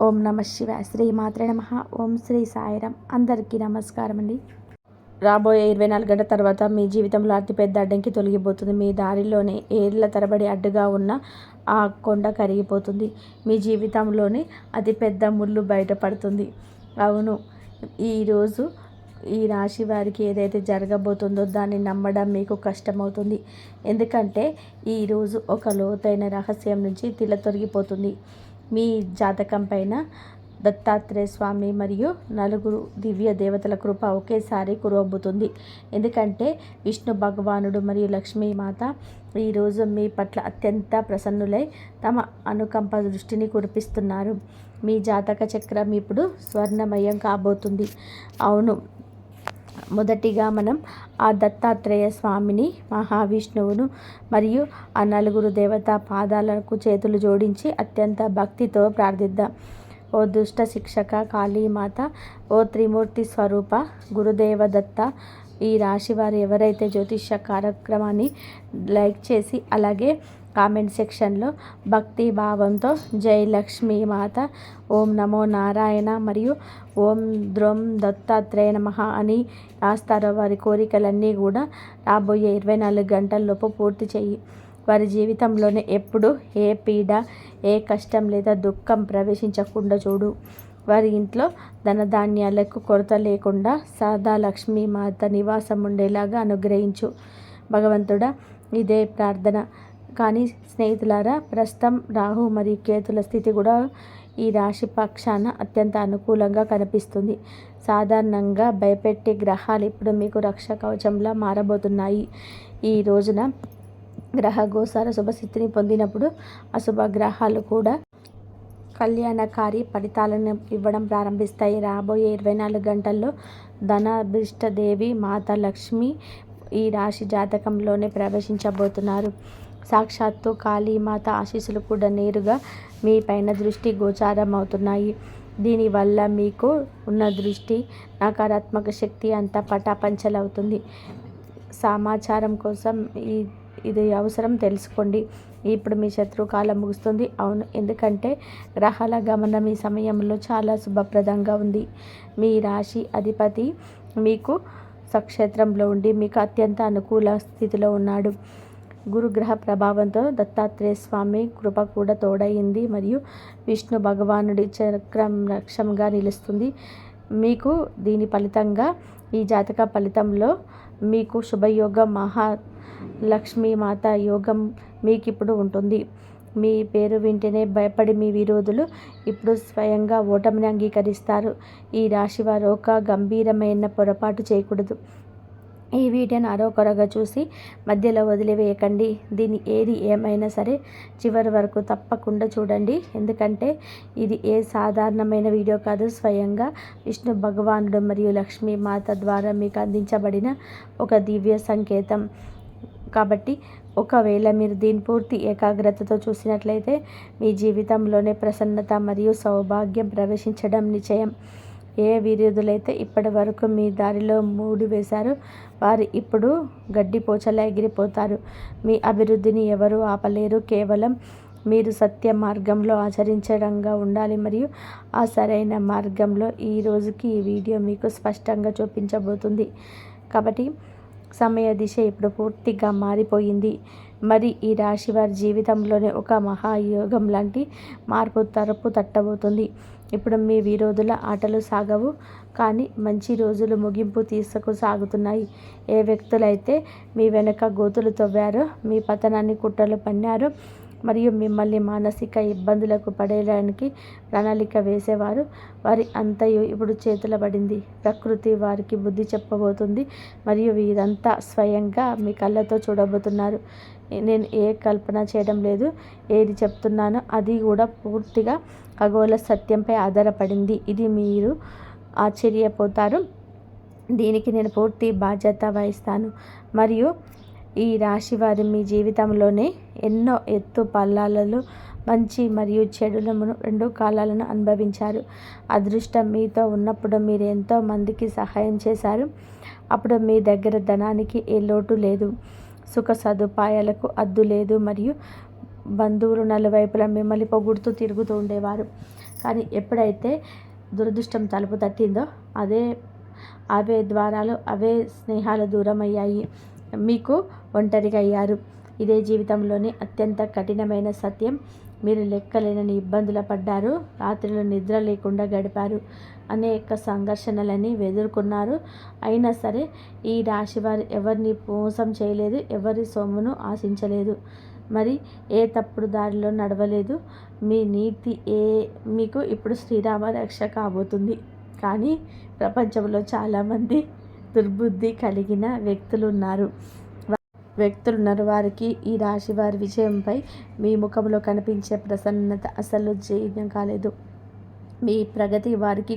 ఓం నమ శివాయ. శ్రీ మాత్రే నమః. ఓం శ్రీ సాయిరాం. అందరికీ నమస్కారం అండి. రాబోయే 24 గంటల తర్వాత మీ జీవితంలో అతిపెద్ద అడ్డంకి తొలగిపోతుంది. మీ దారిలోనే ఏళ్ల తరబడి అడ్డుగా ఉన్న ఆ కొండ కరిగిపోతుంది. మీ జీవితంలోనే అతిపెద్ద ముళ్ళు బయటపడుతుంది. అవును, ఈరోజు ఈ రాశి వారికి ఏదైతే జరగబోతుందో దాన్ని నమ్మడం మీకు కష్టమవుతుంది. ఎందుకంటే ఈరోజు ఒక లోతైన రహస్యం నుంచి తొలగిపోతుంది. మీ జాతకం పైన దత్తాత్రేయ స్వామి మరియు నలుగురు దివ్య దేవతల కృప ఒకేసారి కురవబోతుంది. ఎందుకంటే విష్ణు భగవానుడు మరియు లక్ష్మీమాత ఈరోజు మీ పట్ల అత్యంత ప్రసన్నులై తమ అనుకంప దృష్టిని కురిపిస్తున్నారు. మీ జాతక చక్రం ఇప్పుడు స్వర్ణమయం కాబోతుంది. అవును, మొదటిగా మనం ఆ దత్తాత్రేయ స్వామిని, మహావిష్ణువును మరియు ఆ నలుగురు దేవతా పాదాలకు చేతులు జోడించి అత్యంత భక్తితో ప్రార్థిద్దాం. ఓ దుష్ట శిక్షక కాళీమాత, ఓ త్రిమూర్తి స్వరూప గురుదేవ దత్త. ఈ రాశి వారు ఎవరైతే జ్యోతిష్య కార్యక్రమాన్ని లైక్ చేసి అలాగే కామెంట్ సెక్షన్లో భక్తి భావంతో జై లక్ష్మీ మాత, ఓం నమో నారాయణ మరియు ఓం ద్రోం దత్తాత్రేయ నమః అని రాస్తారో వారి కోరికలన్నీ కూడా రాబోయే 24 గంటల్లోపు పూర్తి చెయ్యి. వారి జీవితంలోనే ఎప్పుడు ఏ పీడ, ఏ కష్టం లేదా దుఃఖం ప్రవేశించకుండా చూడు. వారి ఇంట్లో ధనధాన్యాలకు కొరత లేకుండా సదా లక్ష్మీమాత నివాసం ఉండేలాగా అనుగ్రహించు భగవంతుడా. ఇదే ప్రార్థన. కానీ స్నేహితులారా, ప్రస్తుతం రాహు మరియు కేతుల స్థితి కూడా ఈ రాశి పక్షాన అత్యంత అనుకూలంగా కనిపిస్తుంది. సాధారణంగా భయపెట్టే గ్రహాలు ఇప్పుడు మీకు రక్ష కవచంలా మారబోతున్నాయి. ఈ రోజున గ్రహ గోచార శుభస్థితిని పొందినప్పుడు అశుభ గ్రహాలు కూడా కళ్యాణకారి ఫలితాలను ఇవ్వడం ప్రారంభిస్తాయి. రాబోయే 24 గంటల్లో ధనాభీష్టదేవి మాత లక్ష్మి ఈ రాశి జాతకంలోనే ప్రవేశించబోతున్నారు. సాక్షాత్తు కాళీమాత ఆశీస్సులు కూడా నేరుగా మీ పైన దృష్టి గోచారం అవుతున్నాయి. దీనివల్ల మీకు ఉన్న దృష్టి నకారాత్మక శక్తి అంతా పటాపంచలవుతుంది. సమాచారం కోసం ఇది అవసరం తెలుసుకోండి. ఇప్పుడు మీ శత్రుకాలం ముగుస్తుంది. అవును, ఎందుకంటే గ్రహాల గమనం ఈ సమయంలో చాలా శుభప్రదంగా ఉంది. మీ రాశి అధిపతి మీకు స్వక్షేత్రంలో ఉండి మీకు అత్యంత అనుకూల స్థితిలో ఉన్నాడు. గురుగ్రహ ప్రభావంతో దత్తాత్రేయ స్వామి కృప కూడా తోడయింది మరియు విష్ణు భగవానుడి చక్రం రక్షంగా నిలుస్తుంది మీకు. దీని ఫలితంగా ఈ జాతక ఫలితంలో మీకు శుభయోగం, మహాలక్ష్మీమాత యోగం మీకు ఇప్పుడు ఉంటుంది. మీ పేరు వింటేనే భయపడి మీ విరోధులు ఇప్పుడు స్వయంగా ఓటమిని అంగీకరిస్తారు. ఈ రాశివారు ఒక గంభీరమైన పొరపాటు చేయకూడదు. ఈ వీడియోను అరకొరగా చూసి మధ్యలో వదిలివేయకండి. దీని ఏది ఏమైనా సరే చివరి వరకు తప్పకుండా చూడండి. ఎందుకంటే ఇది ఏ సాధారణమైన వీడియో కాదు. స్వయంగా విష్ణు భగవానుడు మరియు లక్ష్మీమాత ద్వారా మీకు అందించబడిన ఒక దివ్య సంకేతం. కాబట్టి ఒకవేళ మీరు దీని పూర్తి ఏకాగ్రతతో చూసినట్లయితే మీ జీవితంలోనే ప్రసన్నత మరియు సౌభాగ్యం ప్రవేశించడం నిశ్చయం. ఏ విరోధులైతే ఇప్పటి వరకు మీ దారిలో మూడి వేశారో వారు ఇప్పుడు గడ్డిపోచలా ఎగిరిపోతారు. మీ అభివృద్ధిని ఎవరూ ఆపలేరు. కేవలం మీరు సత్య మార్గంలో ఆచరించడంగా ఉండాలి మరియు ఆ సరైన మార్గంలో ఈ రోజుకి ఈ వీడియో మీకు స్పష్టంగా చూపించబోతుంది. కాబట్టి సమయ దిశ ఇప్పుడు పూర్తిగా మారిపోయింది. మరి ఈ రాశి వారి జీవితంలోనే ఒక మహాయోగం లాంటి మార్పు తలుపు తట్టబోతుంది. ఇప్పుడు మీ విరోధుల ఆటలు సాగవు, కానీ మంచి రోజులు ముగింపు తీసుకుసాగుతున్నాయి. ఏ వ్యక్తులైతే మీ వెనక గోతులు తవ్వారో, మీ పతనాన్ని కుట్రలు పన్నారో మరియు మిమ్మల్ని మానసిక ఇబ్బందులకు పడేయడానికి ప్రణాళిక వేసేవారు, వారి అంతయు ఇప్పుడు చేతుల పడింది. ప్రకృతి వారికి బుద్ధి చెప్పబోతుంది మరియు వీరంతా స్వయంగా మీ కళ్ళతో చూడబోతున్నారు. నేను ఏ కల్పన చేయడం లేదు. ఏది చెప్తున్నానో అది కూడా పూర్తిగా ఖగోళ సత్యంపై ఆధారపడింది. ఇది మీరు ఆశ్చర్యపోతారు. దీనికి నేను పూర్తి బాధ్యత వహిస్తాను. మరియు ఈ రాశి వారు మీ జీవితంలోనే ఎన్నో ఎత్తు పల్లాలలో మంచి మరియు చెడులను రెండు కాలాలను అనుభవించారు. అదృష్టం మీతో ఉన్నప్పుడు మీరు ఎంతో మందికి సహాయం చేశారు. అప్పుడు మీ దగ్గర ధనానికి ఏ లోటు లేదు, సుఖ సదుపాయాలకు అద్దు లేదు మరియు బంధువులు నలువైపులా మిమ్మల్ని పొగుడుతూ తిరుగుతూ ఉండేవారు. కానీ ఎప్పుడైతే దురదృష్టం తలుపు తట్టిందో అవే ద్వారాలు, అవే స్నేహాలు దూరం అయ్యాయి. మీకు ఒంటరిగా అయ్యారు. ఇదే జీవితంలోని అత్యంత కఠినమైన సత్యం. మీరు లెక్కలేనని ఇబ్బందులు పడ్డారు. రాత్రులు నిద్ర లేకుండా గడిపారు. అనేక సంఘర్షణలని ఎదుర్కొన్నారు. అయినా సరే ఈ రాశివారు ఎవరిని మోసం చేయలేదు, ఎవరి సొమ్మును ఆశించలేదు, మరి ఏ తప్పుడు దారిలో నడవలేదు. మీ నీతి మీకు ఇప్పుడు శ్రీరామ రక్ష కాబోతుంది. కానీ ప్రపంచంలో చాలామంది దుర్బుద్ధి కలిగిన వ్యక్తులున్నారు. వారికి ఈ రాశి వారి విజయంపై మీ ముఖంలో కనిపించే ప్రసన్నత అసలు జీర్ణం కాలేదు. మీ ప్రగతి వారికి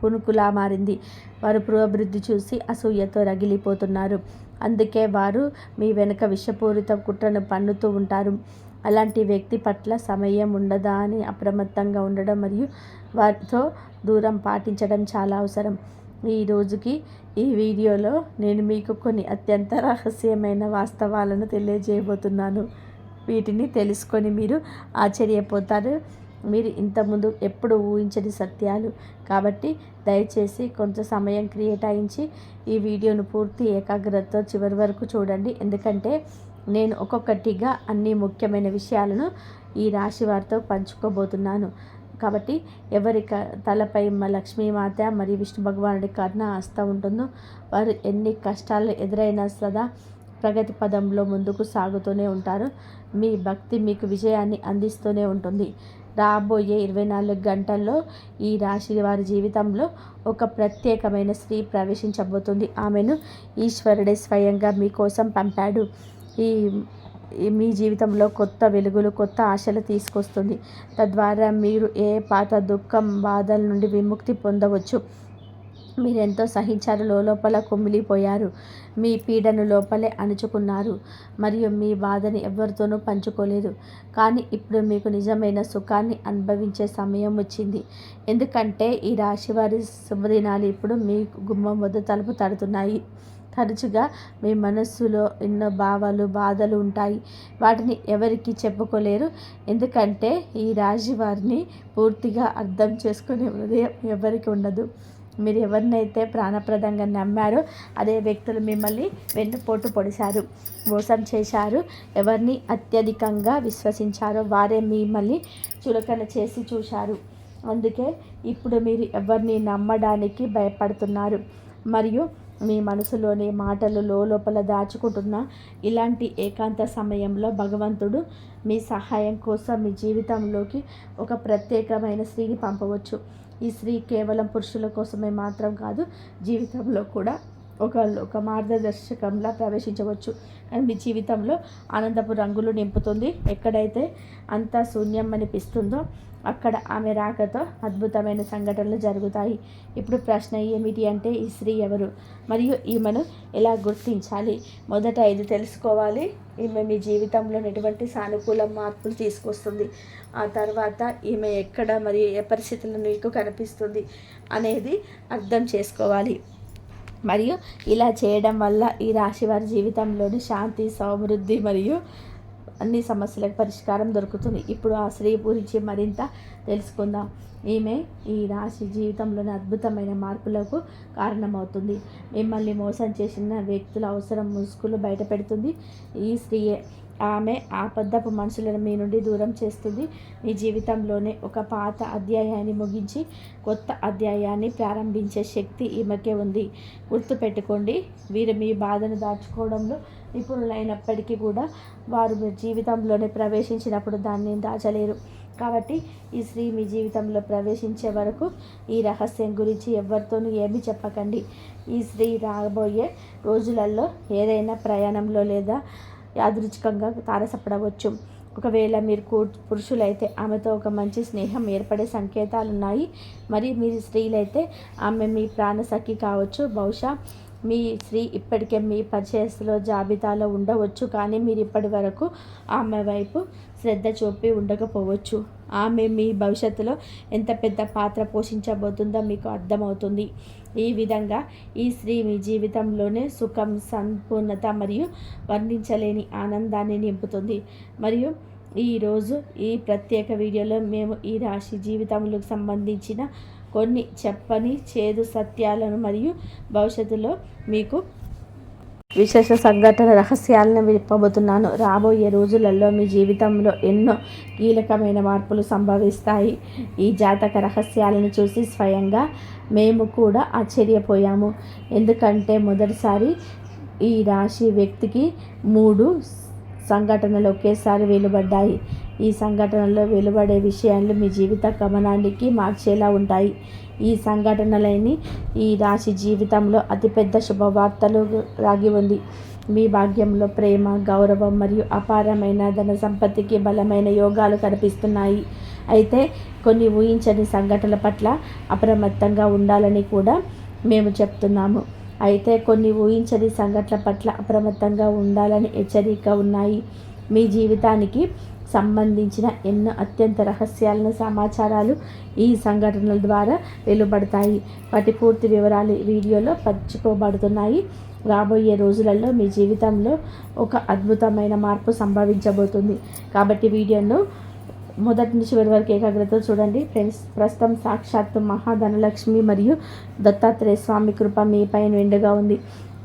కునుకులా మారింది. వారు పురోభివృద్ధి చూసి అసూయతో రగిలిపోతున్నారు. అందుకే వారు మీ వెనుక విషపూరిత కుట్రను పన్నుతూ ఉంటారు. అలాంటి వ్యక్తి పట్ల సమయం ఉండదా అని అప్రమత్తంగా ఉండడం మరియు వారితో దూరం పాటించడం చాలా అవసరం. ఈ రోజుకి ఈ వీడియోలో నేను మీకు కొన్ని అత్యంత రహస్యమైన వాస్తవాలను తెలియజేయబోతున్నాను. వీటిని తెలుసుకొని మీరు ఆశ్చర్యపోతారు. మీరు ఇంతకుముందు ఎప్పుడు ఊహించని సత్యాలు. కాబట్టి దయచేసి కొంత సమయం కేటాయించి ఈ వీడియోను పూర్తి ఏకాగ్రతతో చివరి వరకు చూడండి. ఎందుకంటే నేను ఒక్కొక్కటిగా అన్ని ముఖ్యమైన విషయాలను ఈ రాశి వారితో పంచుకోబోతున్నాను. కాబట్టి ఎవరి తలపై లక్ష్మీమాత మరియు విష్ణు భగవానుడి కరుణ హస్తం ఉంటుందో వారు ఎన్ని కష్టాలు ఎదురైనా సదా ప్రగతి పదంలో ముందుకు సాగుతూనే ఉంటారు. మీ భక్తి మీకు విజయాన్ని అందిస్తూనే ఉంటుంది. రాబోయే 24 గంటల్లో ఈ రాశి వారి జీవితంలో ఒక ప్రత్యేకమైన స్త్రీ ప్రవేశించబోతుంది. ఆమెను ఈశ్వరుడే స్వయంగా మీకోసం పంపాడు. మీ జీవితంలో కొత్త వెలుగులు, కొత్త ఆశలు తీసుకొస్తుంది. తద్వారా మీరు ఏ పాత దుఃఖం, బాధల నుండి విముక్తి పొందవచ్చు. మీరెంతో సహించారు, లోపల కుమిలిపోయారు, మీ పీడను లోపలే అణుచుకున్నారు మరియు మీ బాధని ఎవరితోనూ పంచుకోలేదు. కానీ ఇప్పుడు మీకు నిజమైన సుఖాన్ని అనుభవించే సమయం వచ్చింది. ఎందుకంటే ఈ రాశివారి శుభదినాలు ఇప్పుడు మీ గుమ్మం వద్ద తలుపు తడుతున్నాయి. తరచుగా మీ మనస్సులో ఎన్నో భావాలు, బాధలు ఉంటాయి. వాటిని ఎవరికి చెప్పుకోలేరు. ఎందుకంటే ఈ రాశి వారిని పూర్తిగా అర్థం చేసుకునే హృదయం ఎవరికి ఉండదు. మీరు ఎవరినైతే ప్రాణప్రదంగా నమ్మారో అదే వ్యక్తులు మిమ్మల్ని వెన్నుపోటు పొడిచారు, మోసం చేశారు. ఎవరిని అత్యధికంగా విశ్వసించారో వారే మిమ్మల్ని చులకన చేసి చూశారు. అందుకే ఇప్పుడు మీరు ఎవరిని నమ్మడానికి భయపడుతున్నారు మరియు మీ మనసులోని మాటలు లోపల దాచుకుంటున్న ఇలాంటి ఏకాంత సమయంలో భగవంతుడు మీ సహాయం కోసం మీ జీవితంలోకి ఒక ప్రత్యేకమైన స్త్రీని పంపవచ్చు. ఈ స్త్రీ కేవలం పురుషుల కోసమే మాత్రం కాదు, జీవితంలో కూడా ఒక మార్గదర్శకంలా ప్రవేశించవచ్చు. కానీ మీ జీవితంలో ఆనందపు రంగులు నింపుతుంది. ఎక్కడైతే అంతా శూన్యం అనిపిస్తుందో అక్కడ ఆమె రాకతో అద్భుతమైన సంఘటనలు జరుగుతాయి. ఇప్పుడు ప్రశ్న ఏమిటి అంటే ఈ స్త్రీ ఎవరు మరియు ఈమెను ఎలా గుర్తించాలి? మొదట ఇది తెలుసుకోవాలి. ఈమె మీ జీవితంలో ఎటువంటి సానుకూల మార్పులు తీసుకొస్తుంది, ఆ తర్వాత ఈమె ఎక్కడ మరియు ఏ పరిస్థితుల్లో మీకు కనిపిస్తుంది అనేది అర్థం చేసుకోవాలి. మరియు ఇలా చేయడం వల్ల ఈ రాశి వారి జీవితంలోని శాంతి, సమృద్ధి మరియు అన్ని సమస్యలకు పరిష్కారం దొరుకుతుంది. ఇప్పుడు ఆ స్త్రీ గురించి మరింత తెలుసుకుందాం. ఈమె ఈ రాశి జీవితంలోని అద్భుతమైన మార్పులకు కారణమవుతుంది. మిమ్మల్ని మోసం చేసిన వ్యక్తుల అవసరం ముసుగులు బయట పెడుతుంది. ఈ స్త్రీయే. ఆమె ఆపద్దపు మనుషులను మీ నుండి దూరం చేస్తుంది. మీ జీవితంలోనే ఒక పాత అధ్యాయాన్ని ముగించి కొత్త అధ్యాయాన్ని ప్రారంభించే శక్తి ఈమెకే ఉంది. గుర్తుపెట్టుకోండి, వీరు మీ బాధను దాచుకోవడంలో నిపుణులైనప్పటికీ కూడా వారు మీ జీవితంలోనే ప్రవేశించినప్పుడు దాన్ని దాచలేరు. కాబట్టి ఈ స్త్రీ మీ జీవితంలో ప్రవేశించే వరకు ఈ రహస్యం గురించి ఎవరితోనూ ఏమీ చెప్పకండి. ఈ స్త్రీ రాబోయే రోజులలో ఏదైనా ప్రయాణంలో లేదా యాదృచ్ఛికంగా తారసపడవచ్చు. ఒకవేళ మీరు పురుషులైతే ఆమెతో ఒక మంచి స్నేహం ఏర్పడే సంకేతాలు ఉన్నాయి. మరి మీరు స్త్రీలైతే ఆమె మీ ప్రాణసఖి కావచ్చు. బహుశా మీ స్త్రీ ఇప్పటికే మీ పరిచయస్తుల జాబితాలో ఉండవచ్చు, కానీ మీరు ఇప్పటి వరకు ఆమె వైపు శ్రద్ధ చూపి ఉండకపోవచ్చు. ఆమె మీ భవిష్యత్తులో ఎంత పెద్ద పాత్ర పోషించబోతుందో మీకు అర్థమవుతుంది. ఈ విధంగా ఈ స్త్రీ మీ జీవితంలోనే సుఖం, సంపూర్ణత మరియు వర్ణించలేని ఆనందాన్ని నింపుతుంది. మరియు ఈరోజు ఈ ప్రత్యేక వీడియోలో మేము ఈ రాశి జీవితములకు సంబంధించిన కొన్ని చెప్పని చేదు సత్యాలను మరియు భవిష్యత్తులో మీకు విశేష సంఘటన రహస్యాలను విప్పబోతున్నాను. రాబోయే రోజులలో మీ జీవితంలో ఎన్నో కీలకమైన మార్పులు సంభవిస్తాయి. ఈ జాతక రహస్యాలను చూసి స్వయంగా మేము కూడా ఆశ్చర్యపోయాము. ఎందుకంటే మొదటిసారి ఈ రాశి వ్యక్తికి 3 సంఘటనలు ఒకేసారి వెలువడ్డాయి. ఈ సంఘటనలో వెలువడే విషయాలు మీ జీవిత గమనానికి మార్చేలా ఉంటాయి. ఈ సంఘటనలని ఈ రాశి జీవితంలో అతిపెద్ద శుభవార్తలు దాగి ఉంది. మీ భాగ్యంలో ప్రేమ, గౌరవం మరియు అపారమైన ధన సంపత్తికి బలమైన యోగాలు కనిపిస్తున్నాయి. అయితే కొన్ని ఊహించని సంఘటనల పట్ల అప్రమత్తంగా ఉండాలని కూడా మేము చెప్తున్నాము. హెచ్చరిక ఉన్నాయి. మీ జీవితానికి సంబంధించిన ఎన్నో అత్యంత రహస్యాలను సమాచారాలు ఈ సంఘటనల ద్వారా వెలువడతాయి. వాటి పూర్తి వివరాలు వీడియోలో పంచుకోబడుతున్నాయి. రాబోయే రోజులలో మీ జీవితంలో ఒక అద్భుతమైన మార్పు సంభవించబోతుంది. కాబట్టి వీడియోను మొదటి నుంచి చివరి వరకు ఏకాగ్రతతో చూడండి ఫ్రెండ్స్. ప్రస్తుతం సాక్షాత్తు మహాధనలక్ష్మి మరియు దత్తాత్రేయ స్వామి కృప మీ పైన నిండుగా ఉంది.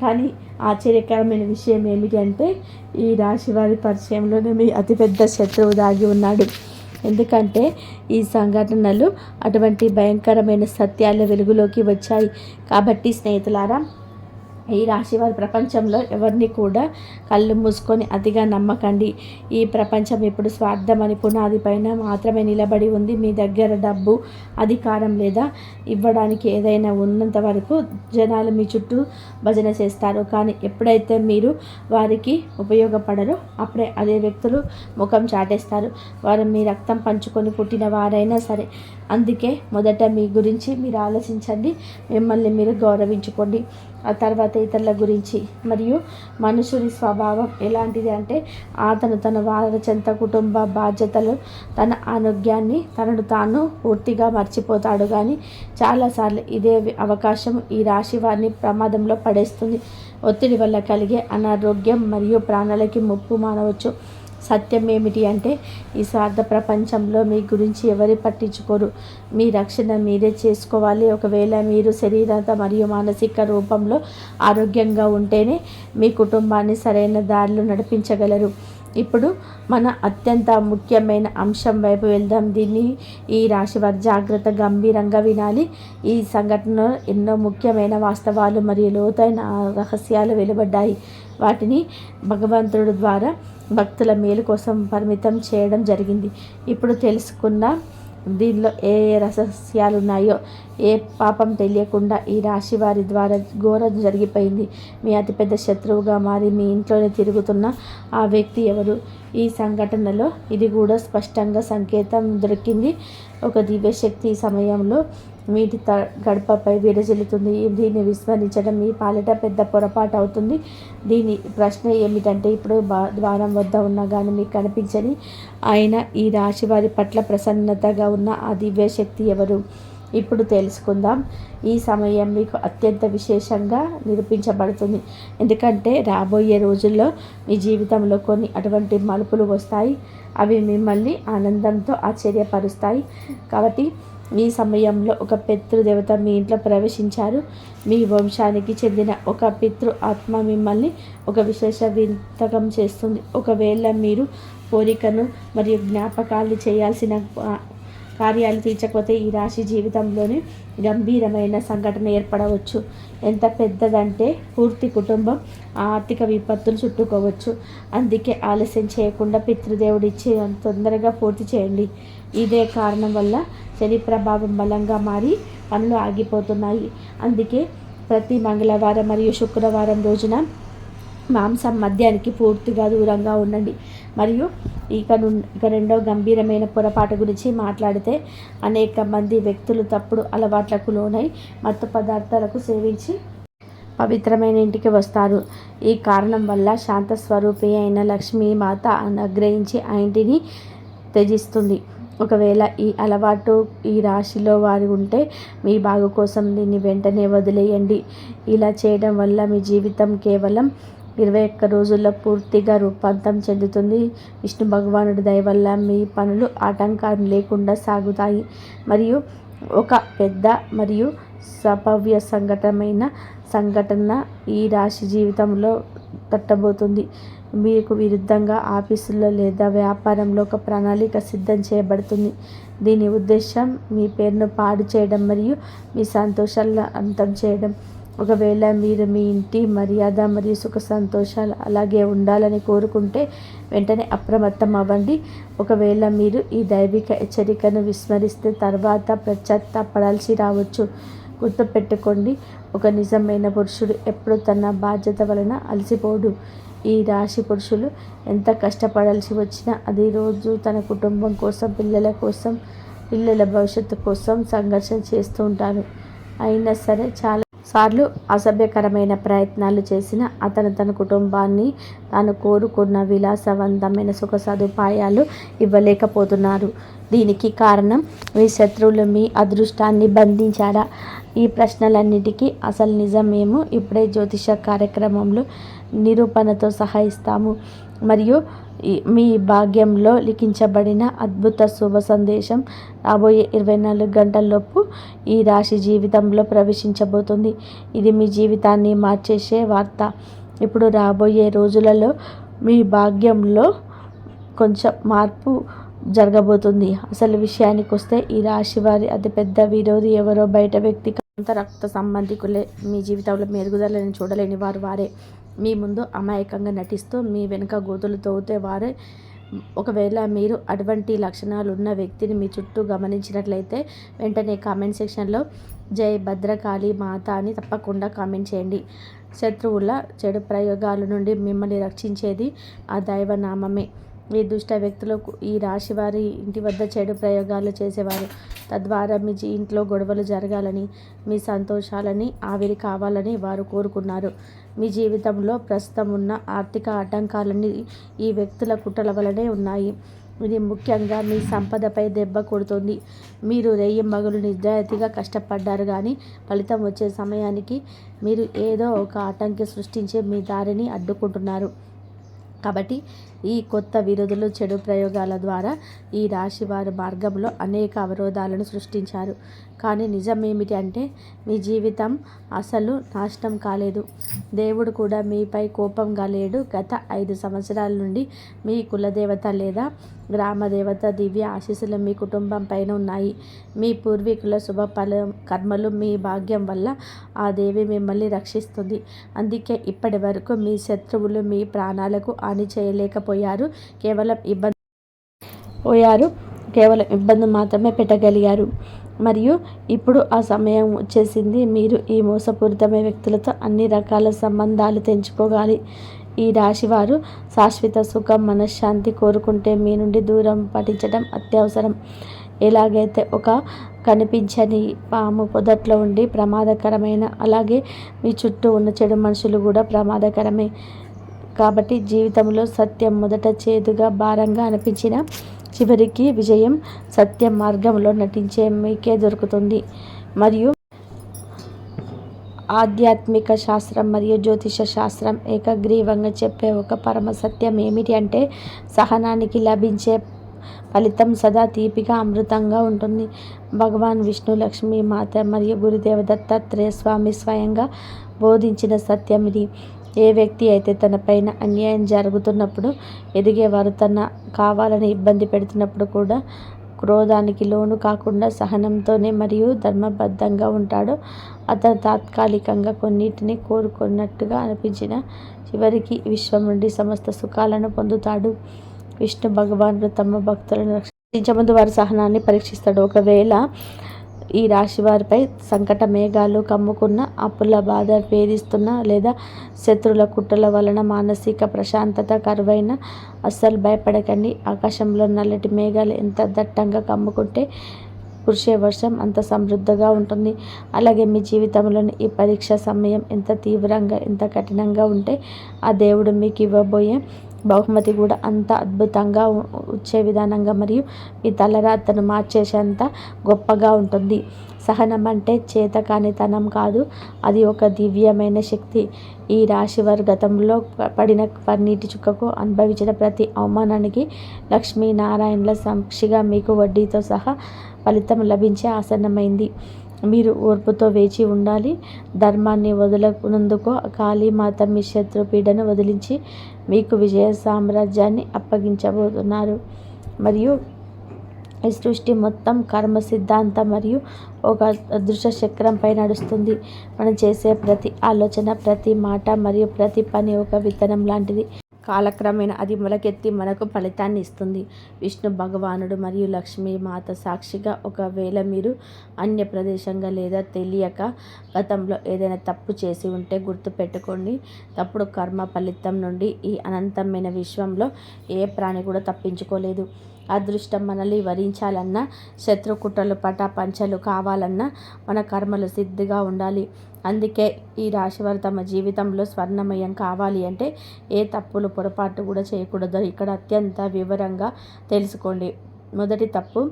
కానీ ఆశ్చర్యకరమైన విషయం ఏమిటి అంటే ఈ రాశి వారి పరిచయంలోనే మీ అతిపెద్ద శత్రువు దాగి ఉన్నాడు. ఎందుకంటే ఈ సంఘటనలు అటువంటి భయంకరమైన సత్యాల వెలుగులోకి వచ్చాయి. కాబట్టి స్నేహితులారా, ఈ రాశివారి ప్రపంచంలో ఎవరిని కూడా కళ్ళు మూసుకొని అతిగా నమ్మకండి. ఈ ప్రపంచం ఇప్పుడు స్వార్థం అని పునాది పైన మాత్రమే నిలబడి ఉంది. మీ దగ్గర డబ్బు, అధికారం లేదా ఇవ్వడానికి ఏదైనా ఉన్నంత వరకు జనాలు మీ చుట్టూ భజన చేస్తారు. కానీ ఎప్పుడైతే మీరు వారికి ఉపయోగపడరో అప్పుడే అదే వ్యక్తులు ముఖం చాటేస్తారు. వారు మీ రక్తం పంచుకొని పుట్టిన వారైనా సరే. అందుకే మొదట మీ గురించి మీరు ఆలోచించండి, మిమ్మల్ని మీరు గౌరవించుకోండి. ఆ తర్వాత ఇతరుల గురించి. మరియు మనుషుని స్వభావం ఎలాంటిది అంటే అతను తన వారచంత కుటుంబ బాధ్యతలు, తన ఆరోగ్యాన్ని తనను తాను పూర్తిగా మర్చిపోతాడు. కానీ చాలాసార్లు ఇదే అవకాశం ఈ రాశి వారిని ప్రమాదంలో పడేస్తుంది. ఒత్తిడి వల్ల కలిగే అనారోగ్యం మరియు ప్రాణాలకి ముప్పు మానవచ్చు. సత్యం ఏమిటి అంటే ఈ స్వార్థ ప్రపంచంలో మీ గురించి ఎవరు పట్టించుకోరు. మీ రక్షణ మీరే చేసుకోవాలి. ఒకవేళ మీరు శరీరత మరియు మానసిక రూపంలో ఆరోగ్యంగా ఉంటేనే మీ కుటుంబాన్ని సరైన దారిలో నడిపించగలరు. ఇప్పుడు మన అత్యంత ముఖ్యమైన అంశం వైపు వెళ్దాం. దీన్ని ఈ రాశి వారి జాగ్రత్త గంభీరంగా వినాలి. ఈ సంఘటనలో ఎన్నో ముఖ్యమైన వాస్తవాలు మరియు లోతైన రహస్యాలు వెలువడ్డాయి. వాటిని భగవంతుడి ద్వారా భక్తుల మేలు కోసం పరిమితం చేయడం జరిగింది. ఇప్పుడు తెలుసుకున్న దీనిలో ఏ రహస్యాలు ఉన్నాయో. ఏ పాపం తెలియకుండా ఈ రాశి వారి ద్వారా ఘోరం జరిగిపోయింది. మీ అతిపెద్ద శత్రువుగా మారి మీ ఇంట్లోనే తిరుగుతున్న ఆ వ్యక్తి ఎవరు? ఈ సంఘటనలో ఇది కూడా స్పష్టంగా సంకేతం దొరికింది. ఒక దివ్యశక్తి సమయంలో మీటి గడపపై విరజిల్లుతుంది. దీన్ని విస్మరించడం మీ పాలిట పెద్ద పొరపాటు అవుతుంది. దీని ప్రశ్న ఏమిటంటే ఇప్పుడు ద్వారం వద్ద ఉన్నా కానీ మీకు కనిపించని ఆయన ఈ రాశి వారి పట్ల ప్రసన్నతగా ఉన్న ఆ దివ్యశక్తి ఎవరు? ఇప్పుడు తెలుసుకుందాం. ఈ సమయం మీకు అత్యంత విశేషంగా నిరూపించబడుతుంది. ఎందుకంటే రాబోయే రోజుల్లో మీ జీవితంలో కొన్ని అటువంటి మలుపులు వస్తాయి. అవి మిమ్మల్ని ఆనందంతో ఆశ్చర్యపరుస్తాయి. కాబట్టి ఈ సమయంలో ఒక పితృదేవత మీ ఇంట్లో ప్రవేశించారు. మీ వంశానికి చెందిన ఒక పితృ ఆత్మ మిమ్మల్ని ఒక విశేష వింతకం చేస్తుంది. ఒకవేళ మీరు కోరికను మరియు జ్ఞాపకాలు చేయాల్సిన కార్యాలు తీర్చకపోతే ఈ రాశి జీవితంలోనే గంభీరమైన సంఘటన ఏర్పడవచ్చు. ఎంత పెద్దదంటే పూర్తి కుటుంబం ఆర్థిక విపత్తులు చుట్టుకోవచ్చు. అందుకే ఆలస్యం చేయకుండా పితృదేవుడిచ్చి తొందరగా పూర్తి చేయండి. ఇదే కారణం వల్ల శని ప్రభావం బలంగా మారి పనులు ఆగిపోతున్నాయి. అందుకే ప్రతి మంగళవారం మరియు శుక్రవారం రోజున మాంసం మద్యానికి పూర్తిగా దూరంగా ఉండండి. మరియు ఇక రెండో గంభీరమైన పొరపాటు గురించి మాట్లాడితే అనేక మంది వ్యక్తులు తప్పుడు అలవాట్లకు లోనై మత్తు పదార్థాలకు సేవించి పవిత్రమైన ఇంటికి వస్తారు. ఈ కారణం వల్ల శాంత స్వరూపి అయిన లక్ష్మీమాత అనుగ్రహించి ఆ ఇంటిని త్యజిస్తుంది. ఒకవేళ ఈ అలవాటు ఈ రాశిలో వారు ఉంటే మీ బాగు కోసం దీన్ని వెంటనే వదిలేయండి. ఇలా చేయడం వల్ల మీ జీవితం కేవలం 21 రోజుల్లో పూర్తిగా రూపాంతరం చెందుతుంది. విష్ణు భగవానుడి దయ వల్ల మీ పనులు ఆటంకం లేకుండా సాగుతాయి మరియు ఒక పెద్ద మరియు సంభావ్య సంఘటన ఈ రాశి జీవితంలో తట్టబోతుంది. మీకు విరుద్ధంగా ఆఫీసులో లేదా వ్యాపారంలో ఒక ప్రణాళిక సిద్ధం చేయబడుతుంది. దీని ఉద్దేశం మీ పేరును పాడు చేయడం మరియు మీ సంతోషాలను అంతం చేయడం. ఒకవేళ మీరు మీ ఇంటి మర్యాద మరియు సుఖ సంతోషాలు అలాగే ఉండాలని కోరుకుంటే వెంటనే అప్రమత్తం అవ్వండి. ఒకవేళ మీరు ఈ దైవిక హెచ్చరికను విస్మరిస్తే తర్వాత పశ్చాత్తాపడాల్సి రావచ్చు. గుర్తుపెట్టుకోండి, ఒక నిజమైన పురుషుడు ఎప్పుడు తన బాధ్యత వలన అలసిపోడు. ఈ రాశి పురుషులు ఎంత కష్టపడాల్సి వచ్చినా అది రోజు తన కుటుంబం కోసం, పిల్లల భవిష్యత్తు కోసం సంఘర్షణ చేస్తూ ఉంటారు. అయినా సరే చాలా సార్లు అసభ్యకరమైన ప్రయత్నాలు చేసిన అతను తన కుటుంబాన్ని తాను కోరుకున్న విలాసవంతమైన సుఖ సదుపాయాలు ఇవ్వలేకపోతున్నారు. దీనికి కారణం మీ శత్రువులు మీ అదృష్టాన్ని బంధించారా? ఈ ప్రశ్నలన్నిటికీ అసలు నిజం మేము ఇప్పుడే జ్యోతిష కార్యక్రమంలో నిరూపణతో సహా ఇస్తాము మరియు మీ భాగ్యంలో లిఖించబడిన అద్భుత శుభ సందేశం రాబోయే 24 గంటల్లోపు ఈ రాశి జీవితంలో ప్రవేశించబోతుంది. ఇది మీ జీవితాన్ని మార్చేసే వార్త. ఇప్పుడు రాబోయే రోజులలో మీ భాగ్యంలో కొంచెం మార్పు జరగబోతుంది. అసలు విషయానికి వస్తే ఈ రాశి వారి అతిపెద్ద విరోధి ఎవరో బయట వ్యక్తి అంత రక్త సంబంధికులే. మీ జీవితంలో మెరుగుదలని చూడలేని వారే. మీ ముందు అమాయకంగా నటిస్తూ మీ వెనుక గోతులు తవ్వుతే వారే. ఒకవేళ మీరు అటువంటి లక్షణాలు ఉన్న వ్యక్తిని మీ చుట్టూ గమనించినట్లయితే వెంటనే కామెంట్ సెక్షన్లో జై భద్రకాళి మాత అని తప్పకుండా కామెంట్ చేయండి. శత్రువుల చెడు ప్రయోగాల నుండి మిమ్మల్ని రక్షించేది ఆ దైవనామమే. ఈ దుష్ట వ్యక్తులు ఈ రాశి వారి ఇంటి వద్ద చెడు ప్రయోగాలు చేసేవారు. తద్వారా మీ ఇంట్లో గొడవలు జరగాలని, మీ సంతోషాలని ఆవిరి కావాలని వారు కోరుకున్నారు. మీ జీవితంలో ప్రస్తుతం ఉన్న ఆర్థిక ఆటంకాలన్నీ ఈ వ్యక్తుల కుట్రల వలనే ఉన్నాయి. ఇది ముఖ్యంగా మీ సంపదపై దెబ్బ కొడుతుంది. మీరు రేయింబగలు నిజాయితీగా కష్టపడ్డారు, కానీ ఫలితం వచ్చే సమయానికి మీరు ఏదో ఒక ఆటంకి సృష్టించి మీ దారిని అడ్డుకుంటున్నారు. కాబట్టి ఈ కొత్త విరోధులు చెడు ప్రయోగాల ద్వారా ఈ రాశి వారి మార్గంలో అనేక అవరోధాలను సృష్టించారు. కానీ నిజం ఏమిటి అంటే మీ జీవితం అసలు నాశనం కాలేదు. దేవుడు కూడా మీపై కోపంగా లేడు. గత 5 సంవత్సరాల నుండి మీ కులదేవత లేదా గ్రామదేవత దివ్య ఆశీస్సులు మీ కుటుంబం పైన ఉన్నాయి. మీ పూర్వీకుల కర్మలు మీ భాగ్యం వల్ల ఆ దేవి మిమ్మల్ని రక్షిస్తుంది. అందుకే ఇప్పటి వరకు మీ శత్రువులు మీ ప్రాణాలకు హాని చేయలేకపోయారు. కేవలం ఇబ్బంది మాత్రమే పెట్టగలిగారు. మరియు ఇప్పుడు ఆ సమయం వచ్చేసింది. మీరు ఈ మోసపూరితమైన వ్యక్తులతో అన్ని రకాల సంబంధాలు తెంచుకోవాలి. ఈ రాశివారు శాశ్వత సుఖం, మనశ్శాంతి కోరుకుంటే మీ నుండి దూరం పాటించడం అత్యవసరం. ఎలాగైతే ఒక కనిపించని పాము పొదట్లో ఉండి ప్రమాదకరమైన, అలాగే మీ చుట్టూ ఉన్న చెడు మనుషులు కూడా ప్రమాదకరమే. కాబట్టి జీవితంలో సత్యం మొదట చేదుగా, భారంగా అనిపించిన చివరికి విజయం సత్య మార్గంలో నటించే మీకే దొరుకుతుంది. మరియు ఆధ్యాత్మిక శాస్త్రం మరియు జ్యోతిష శాస్త్రం ఏకగ్రీవంగా చెప్పే ఒక పరమ సత్యం ఏమిటి అంటే సహనానికి లభించే ఫలితం సదా తీపిగా, అమృతంగా ఉంటుంది. భగవాన్ విష్ణు, లక్ష్మీ మాత మరియు గురుదేవ దత్తాత్రేయ స్వామి స్వయంగా బోధించిన సత్యం ఇది. ఏ వ్యక్తి అయితే తన పైన అన్యాయం జరుగుతున్నప్పుడు, ఎదిగేవారు తన కావాలని ఇబ్బంది పెడుతున్నప్పుడు కూడా క్రోధానికి లోను కాకుండా సహనంతోనే మరియు ధర్మబద్ధంగా ఉంటాడో అతను తాత్కాలికంగా కొన్నిటిని కోరుకున్నట్టుగా అనిపించిన చివరికి విశ్వం నుండి సమస్త సుఖాలను పొందుతాడు. విష్ణు భగవానుడు తమ భక్తులను రక్షించే ముందు వారి సహనాన్ని పరీక్షిస్తాడు. ఒకవేళ ఈ రాశి వారిపై సంకట మేఘాలు కమ్ముకున్న, అప్పుల బాధ వేధిస్తున్న లేదా శత్రుల కుట్రల వలన మానసిక ప్రశాంతత కరువైన అస్సలు భయపడకండి. ఆకాశంలో నల్లటి మేఘాలు ఎంత దట్టంగా కమ్ముకుంటే కురిసే వర్షం అంత సమృద్ధిగా ఉంటుంది. అలాగే మీ జీవితంలోని ఈ పరీక్ష సమయం ఎంత తీవ్రంగా, ఎంత కఠినంగా ఉంటే ఆ దేవుడు మీకు ఇవ్వబోయే బహుమతి కూడా అంత అద్భుతంగా వచ్చే విధానంగా మరియు మీ తలరాతను మార్చేసేంత గొప్పగా ఉంటుంది. సహనం అంటే చేతకానితనం కాదు, అది ఒక దివ్యమైన శక్తి. ఈ రాశివారు గతంలో పడిన కన్నీటి చుక్కకు, అనుభవించిన ప్రతి అవమానానికి లక్ష్మీనారాయణల సాక్షిగా మీకు వడ్డీతో సహా ఫలితం లభించే ఆసన్నమైంది. మీరు ఓర్పుతో వేచి ఉండాలి. ధర్మాన్ని వదలనందుకు కాళీమాత మీ శత్రు పీడను వదిలించి మీకు విజయ సామ్రాజ్యాన్ని అప్పగించబోతున్నారు. మరియు ఈ సృష్టి మొత్తం కర్మ సిద్ధాంతం మరియు ఒక అదృశ్య చక్రంపై నడుస్తుంది. మనం చేసే ప్రతి ఆలోచన, ప్రతి మాట మరియు ప్రతి పని ఒక విత్తనం లాంటిది. కాలక్రమేణా అది మొలకెత్తి మనకు ఫలితాన్ని ఇస్తుంది. విష్ణు భగవానుడు మరియు లక్ష్మీ మాత సాక్షిగా, ఒకవేళ మీరు అన్య ప్రదేశంగా లేదా తెలియక గతంలో ఏదైనా తప్పు చేసి ఉంటే గుర్తుపెట్టుకోండి. తప్పుడు కర్మ ఫలితం నుండి ఈ అనంతమైన విశ్వంలో ఏ ప్రాణి కూడా తప్పించుకోలేదు. అదృష్టం మనల్ని వరించాలన్నా, శత్రు కుట్రలు పటాపంచలు కావాలన్నా మన కర్మలు సిద్ధిగా ఉండాలి. అందుకే ఈ రాశివారు తమ జీవితంలో స్వర్ణమయం కావాలి అంటే ఏ తప్పులు పొరపాటు కూడా చేయకూడదు. ఇక్కడ అత్యంత వివరంగా తెలుసుకోండి. మొదటి తప్పు,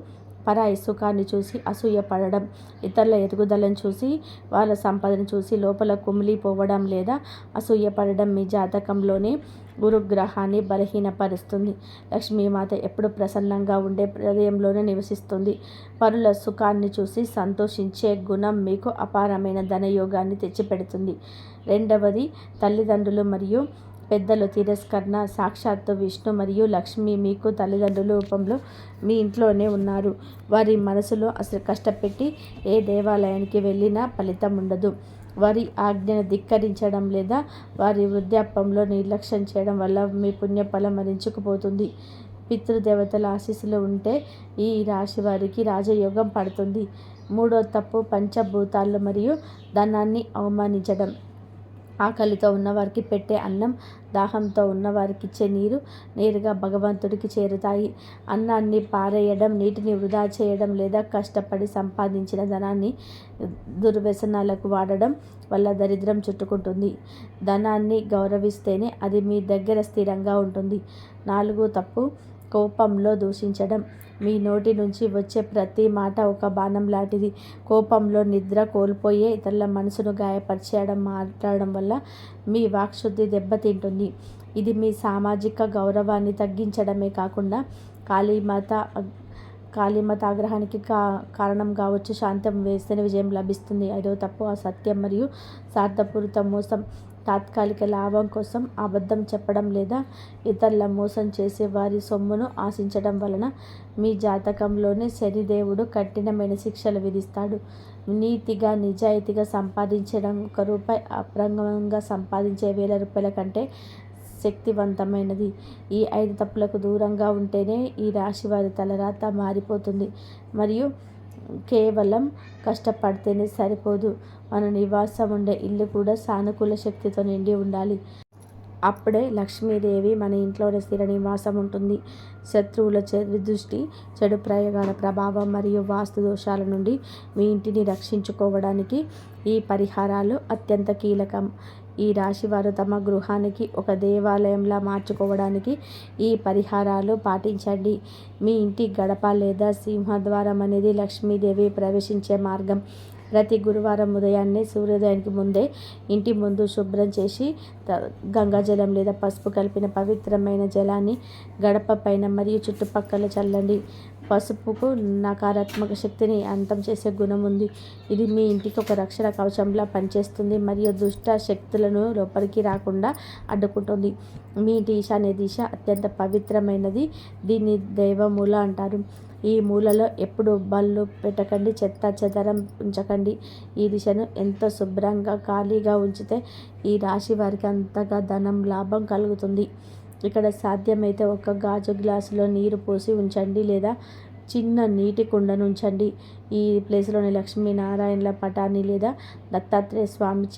పరాయి సుఖాన్ని చూసి అసూయపడడం. ఇతరుల ఎదుగుదలను చూసి, వాళ్ళ సంపదను చూసి లోపల కుమిలిపోవడం లేదా అసూయపడడం మీ జాతకంలోనే గురుగ్రహాన్ని బలహీనపరుస్తుంది. లక్ష్మీమాత ఎప్పుడు ప్రసన్నంగా ఉండే హృదయంలోనే నివసిస్తుంది. పరుల సుఖాన్ని చూసి సంతోషించే గుణం మీకు అపారమైన ధనయోగాన్ని తెచ్చిపెడుతుంది. రెండవది, తల్లిదండ్రులు మరియు పెద్దల తిరస్కరణ. సాక్షాత్తు విష్ణు మరియు లక్ష్మి మీకు తల్లిదండ్రుల రూపంలో మీ ఇంట్లోనే ఉన్నారు. వారి మనసులో అసలు కష్టపెట్టి ఏ దేవాలయానికి వెళ్ళినా ఫలితం ఉండదు. వారి ఆజ్ఞను ధిక్కరించడం లేదా వారి వృద్ధాప్యంలో నిర్లక్ష్యం చేయడం వల్ల మీ పుణ్యఫలం మరించుకుపోతుంది. పితృదేవతల ఆశీస్సులు ఉంటే ఈ రాశి వారికి రాజయోగం పడుతుంది. మూడో తప్పు, పంచభూతాలు మరియు ధనాన్ని అవమానించడం. ఆకలితో ఉన్నవారికి పెట్టే అన్నం, దాహంతో ఉన్నవారికి ఇచ్చే నీరు నేరుగా భగవంతుడికి చేరుతాయి. అన్నాన్ని పారేయడం, నీటిని వృధా చేయడం లేదా కష్టపడి సంపాదించిన ధనాన్ని దుర్వ్యసనాలకు వాడడం వల్ల దరిద్రం చుట్టుకుంటుంది. ధనాన్ని గౌరవిస్తేనే అది మీ దగ్గర స్థిరంగా ఉంటుంది. నాలుగో తప్పు, కోపంలో దూషించడం. మీ నోటి నుంచి వచ్చే ప్రతి మాట ఒక బాణం లాంటిది. కోపంలో నిద్ర కోల్పోయే, ఇతరుల మనసును గాయపరిచేయడం మాట్లాడడం వల్ల మీ వాక్శుద్ధి దెబ్బతింటుంది. ఇది మీ సామాజిక గౌరవాన్ని తగ్గించడమే కాకుండా కాళీమాత ఆగ్రహానికి కారణం కావచ్చు. శాంతం వేస్తేనే విజయం లభిస్తుంది. ఐదవ తప్పు, అసత్యం మరియు స్వార్థపూరిత మోసం. తాత్కాలిక లాభం కోసం అబద్ధం చెప్పడం లేదా ఇతరుల మోసం చేసే వారి సొమ్మును ఆశించడం వలన మీ జాతకంలోనే శనిదేవుడు కఠినమైన శిక్షలు విధిస్తాడు. నీతిగా, నిజాయితీగా సంపాదించడం రూపాయి అప్రంగంగా సంపాదించే రూపాయల కంటే శక్తివంతమైనది. ఈ 5 తప్పులకు దూరంగా ఉంటేనే ఈ రాశి వారి తలరాత మారిపోతుంది. మరియు కేవలం కష్టపడితేనే సరిపోదు, మన నివాసం ఉండే ఇల్లు కూడా సానుకూల శక్తితో నిండి ఉండాలి. అప్పుడే లక్ష్మీదేవి మన ఇంట్లోనే స్థిర నివాసం ఉంటుంది. శత్రువుల దృష్టి, చెడు ప్రయోగాల ప్రభావం మరియు వాస్తు దోషాల నుండి మీ ఇంటిని రక్షించుకోవడానికి ఈ పరిహారాలు అత్యంత కీలకం. ఈ రాశివారు తమ గృహానికి ఒక దేవాలయంలా మార్చుకోవడానికి ఈ పరిహారాలు పాటించండి. మీ ఇంటి గడప లేదా సింహద్వారం అనేది లక్ష్మీదేవి ప్రవేశించే మార్గం. ప్రతి గురువారం ఉదయాన్నే సూర్యోదయానికి ముందే ఇంటి ముందు శుభ్రం చేసి గంగాజలం లేదా పసుపు కలిపిన పవిత్రమైన జలాన్ని గడప పైన మరియు చుట్టుపక్కల చల్లండి. పసుపుకు నకారాత్మక శక్తిని అంతం చేసే గుణం ఉంది. ఇది మీ ఇంటికి ఒక రక్షణ కవచంలా పనిచేస్తుంది మరియు దుష్ట శక్తులను లోపలికి రాకుండా అడ్డుకుంటుంది. మీ ఇంటి ఈశాన్య దిశ అత్యంత పవిత్రమైనది. దీన్ని దైవమూల అంటారు. ఈ మూలలో ఎప్పుడు బళ్ళు పెట్టకండి, చెత్త చెదరం ఉంచకండి. ఈ దిశను ఎంతో శుభ్రంగా ఖాళీగా ఉంచితే ఈ రాశి వారికి అంతగా ధనం లాభం కలుగుతుంది. ఇక్కడ సాధ్యమైతే ఒక గాజు గ్లాసులో నీరు పోసి ఉంచండి లేదా చిన్న నీటి కుండను ఉంచండి. ఈ ప్లేస్లోని లక్ష్మీనారాయణల పటాన్ని లేదా దత్తాత్రేయ స్వామి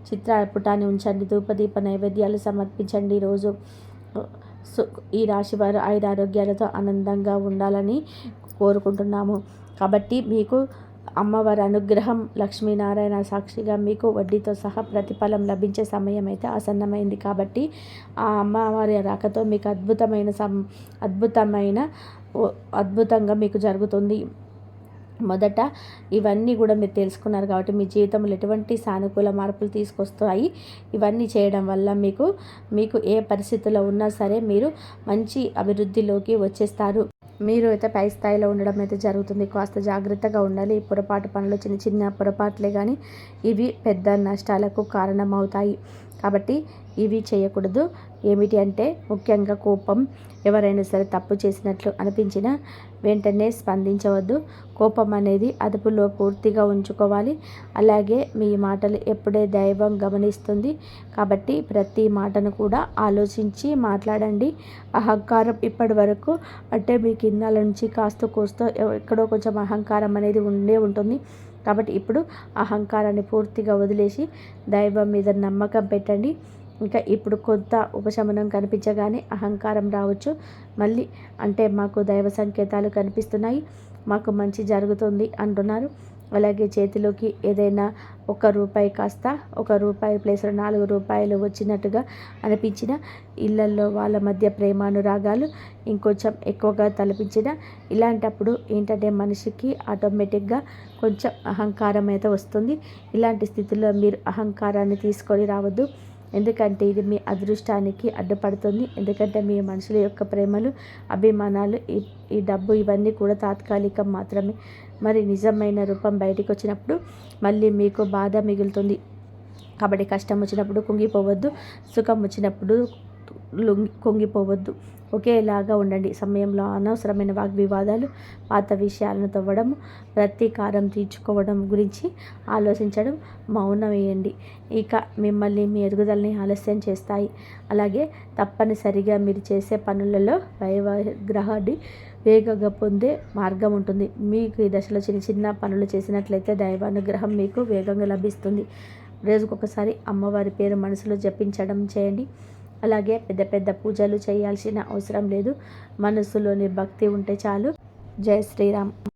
చిత్రపటాన్ని ఉంచండి. ధూపదీప నైవేద్యాలు సమర్పించండి. రోజు ఈ రాశివారు ఆయురారోగ్యాలతో ఆనందంగా ఉండాలని కోరుకుంటున్నాము. కాబట్టి మీకు అమ్మవారి అనుగ్రహం లక్ష్మీనారాయణ సాక్షిగా మీకు వడ్డీతో సహా ప్రతిఫలం లభించే సమయం అయితే ఆసన్నమైంది. కాబట్టి ఆ అమ్మవారి రాకతో మీకు అద్భుతంగా మీకు జరుగుతుంది. మొదట ఇవన్నీ కూడా మీరు తెలుసుకున్నారు కాబట్టి మీ జీవితంలో ఎటువంటి సానుకూల మార్పులు తీసుకొస్తాయి. ఇవన్నీ చేయడం వల్ల మీకు ఏ పరిస్థితుల్లో ఉన్నా సరే మీరు మంచి అభివృద్ధిలోకి వచ్చేస్తారు. మీరు అయితే పై స్థాయిలో ఉండడం అయితే జరుగుతుంది. కాస్త జాగ్రత్తగా ఉండాలి. పొరపాటు పనులు చిన్న చిన్న పొరపాట్లే కానీ ఇవి పెద్ద నష్టాలకు కారణమవుతాయి. కాబట్టి ఇవి చేయకూడదు. ఏమిటి అంటే ముఖ్యంగా కోపం. ఎవరైనా సరే తప్పు చేసినట్లు అనిపించినా వెంటనే స్పందించవద్దు. కోపం అనేది అదుపులో పూర్తిగా ఉంచుకోవాలి. అలాగే మీ మాటలు ఎప్పుడే దైవం గమనిస్తుంది. కాబట్టి ప్రతి మాటను కూడా ఆలోచించి మాట్లాడండి. అహంకారం ఇప్పటి వరకు అంటే మీ కిన్నాల నుంచి కాస్త కోస్తో ఎక్కడో కొంచెం అహంకారం అనేది ఉంటుంది. కాబట్టి ఇప్పుడు అహంకారాన్ని పూర్తిగా వదిలేసి దైవం మీద నమ్మకం పెట్టండి. ఇంకా ఇప్పుడు కొంత ఉపశమనం కనిపించగానే అహంకారం రావచ్చు. మళ్ళీ అంటే మాకు దైవ సంకేతాలు కనిపిస్తున్నాయి, మాకు మంచి జరుగుతుంది అంటున్నారు. అలాగే చేతిలోకి ఏదైనా ₹1 కాస్త ₹1 ప్లేస్ 4 రూపాయలు వచ్చినట్టుగా అనిపించిన, ఇళ్లల్లో వాళ్ళ మధ్య ప్రేమానురాగాలు ఇంకొంచెం ఎక్కువగా తలపించిన, ఇలాంటప్పుడు ఏంటంటే మనిషికి ఆటోమేటిక్గా కొంచెం అహంకారం అయితే వస్తుంది. ఇలాంటి స్థితిలో మీరు అహంకారాన్ని తీసుకొని రావద్దు. ఎందుకంటే ఇది మీ అదృష్టానికి అడ్డుపడుతుంది. ఎందుకంటే మీ మనుషుల యొక్క ప్రేమలు, అభిమానాలు, ఈ డబ్బు ఇవన్నీ కూడా తాత్కాలికం మాత్రమే. మరి నిజమైన రూపం బయటికి వచ్చినప్పుడు మళ్ళీ మీకు బాధ మిగులుతుంది. కాబట్టి కష్టం వచ్చినప్పుడు కుంగిపోవద్దు, సుఖం వచ్చినప్పుడు కుంగిపోవద్దు. ఒకేలాగా ఉండండి. సమయంలో అనవసరమైన వాగ్వివాదాలు, పాత విషయాలను తవ్వడం, ప్రతీకారం తీర్చుకోవడం గురించి ఆలోచించడం మౌనం వేయండి. ఇక మిమ్మల్ని మీ ఎదుగుదలని ఆలస్యం చేస్తాయి. అలాగే తప్పనిసరిగా మీరు చేసే పనులలో దైవానుగ్రహాన్ని వేగంగా పొందే మార్గం ఉంటుంది. మీకు ఈ దశలో చిన్న చిన్న పనులు చేసినట్లయితే దైవానుగ్రహం మీకు వేగంగా లభిస్తుంది. రోజుకొకసారి అమ్మవారి పేరు మనసులో జపించడం చేయండి. అలాగే పెద్ద పెద్ద పూజలు చేయాల్సిన అవసరం లేదు. మనసులోని భక్తి ఉంటే చాలు. జై శ్రీరామ్.